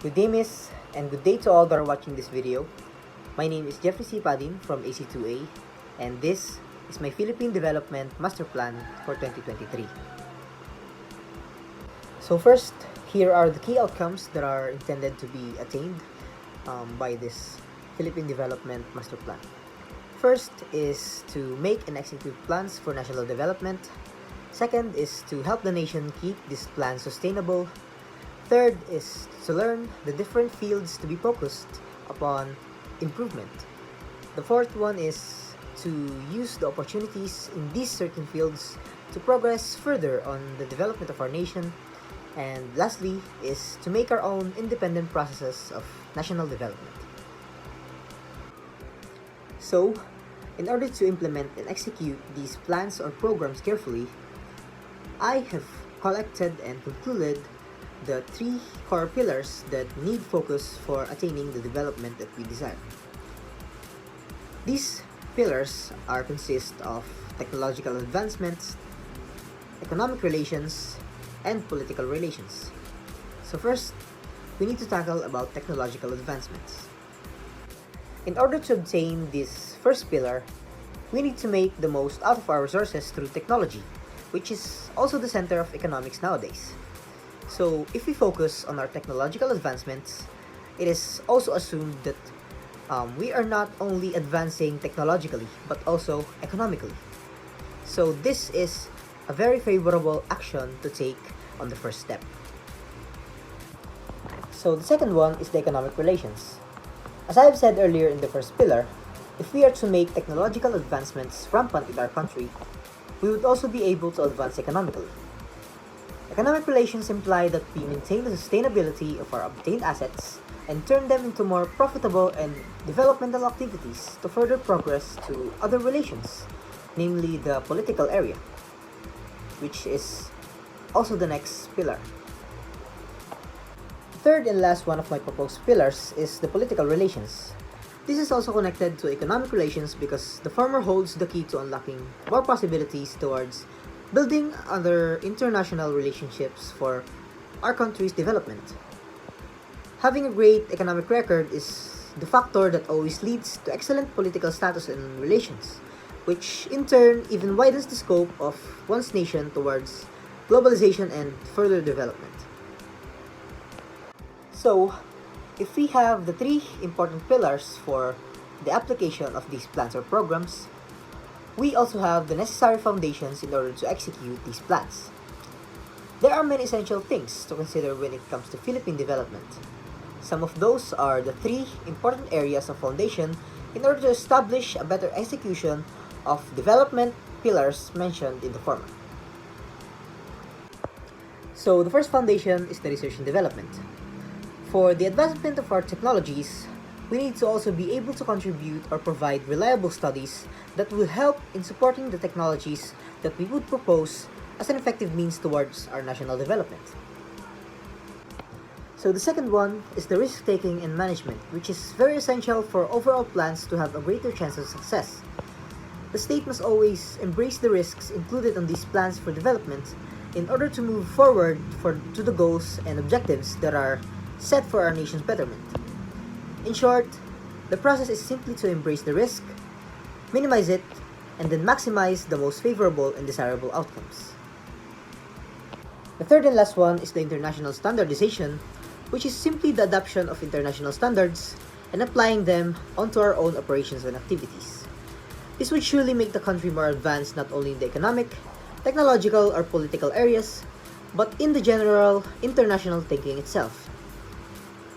Good day, miss, and good day to all that are watching this video. My name is Jeffrey C. Padin from AC2A, and this is my Philippine Development Master Plan for 2023. So first, here are the key outcomes that are intended to be attained by this Philippine Development Master Plan. First is to make and execute plans for national development. Second is to help the nation keep this plan sustainable. Third is to learn the different fields to be focused upon improvement. The fourth one is to use the opportunities in these certain fields to progress further on the development of our nation. And lastly is to make our own independent processes of national development. So, in order to implement and execute these plans or programs carefully, I have collected and concluded the three core pillars that need focus for attaining the development that we desire. These pillars consist of technological advancements, economic relations, and political relations. So first, we need to tackle about technological advancements. In order to obtain this first pillar, we need to make the most out of our resources through technology, which is also the center of economics nowadays. So if we focus on our technological advancements, it is also assumed that we are not only advancing technologically, but also economically. So this is a very favorable action to take on the first step. So the second one is the economic relations. As I have said earlier in the first pillar, if we are to make technological advancements rampant in our country, we would also be able to advance economically. Economic relations imply that we maintain the sustainability of our obtained assets and turn them into more profitable and developmental activities to further progress to other relations, namely the political area, which is also the next pillar. Third and last one of my proposed pillars is the political relations. This is also connected to economic relations because the former holds the key to unlocking more possibilities towards building other international relationships for our country's development. Having a great economic record is the factor that always leads to excellent political status and relations, which in turn even widens the scope of one's nation towards globalization and further development. So, if we have the three important pillars for the application of these plans or programs, we also have the necessary foundations in order to execute these plans. There are many essential things to consider when it comes to Philippine development. Some of those are the three important areas of foundation in order to establish a better execution of development pillars mentioned in the former. So the first foundation is the research and development. For the advancement of our technologies, we need to also be able to contribute or provide reliable studies that will help in supporting the technologies that we would propose as an effective means towards our national development. So the second one is the risk-taking and management, which is very essential for overall plans to have a greater chance of success. The state must always embrace the risks included on these plans for development in order to move forward to the goals and objectives that are set for our nation's betterment. In short, the process is simply to embrace the risk, minimize it, and then maximize the most favorable and desirable outcomes. The third and last one is the international standardization, which is simply the adoption of international standards and applying them onto our own operations and activities. This would surely make the country more advanced not only in the economic, technological, or political areas, but in the general international thinking itself.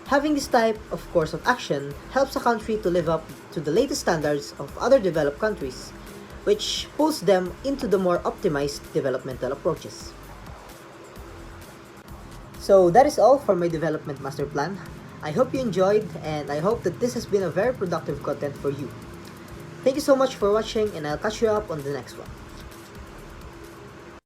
Having this type of course of action helps a country to live up to the latest standards of other developed countries, which pulls them into the more optimized developmental approaches. So that is all for my development master plan. I hope you enjoyed, and I hope that this has been a very productive content for you. Thank you so much for watching, and I'll catch you up on the next one.